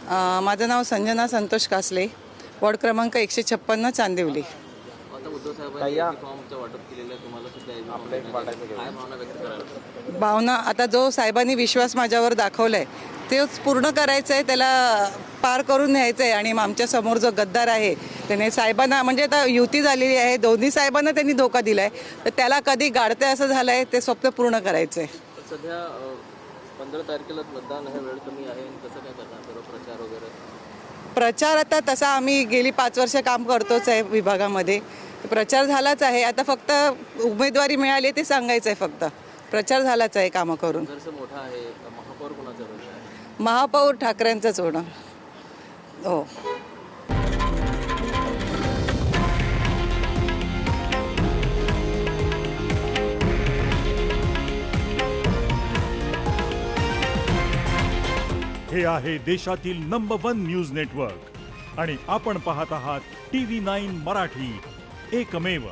माझं नाव संजना संतोष कासले, वॉर्ड क्रमांक 156 चांदिवली. आता उद्धव साहेबांनी फॉर्मचं वाटप केलेलं आहे, तुम्हाला सुद्धा काय भावना व्यक्त करायला? भावना आता जो साहेबांनी विश्वास माझ्यावर दाखवला आहे तेच पूर्ण करायचं आहे, त्याला पार करून न्यायचं आहे. आणि आमच्या समोर जो गद्दार आहे त्याने साहेबांना म्हणजे आता युती झालेली आहे, दोन्ही साहेबांना त्यांनी धोका दिला आहे, तर त्याला कधी गाडते असं झालं आहे ते स्वप्न पूर्ण करायचं आहे. सध्या 15 तारखेला मतदान आहे, वेळ कमी आहे, कसं काय करणार सर्व प्रचार वगैरे? प्रचार आता तसा आम्ही गेली 5 वर्ष काम करतोच आहे विभागामध्ये, प्रचार झालाच आहे. आता फक्त उमेदवारी मिळाली ते सांगायचं आहे, फक्त प्रचार झालाच आहे कामं करून. जसं मोठा आहे, महापौर कोणाचा रोल आहे? महापौर ठाकरेंचंच होणार. हो. हे आहे देशातील नंबर 1 न्यूज नेटवर्क आणि आपण पाहत आहात TV9 मराठी, एकमेव.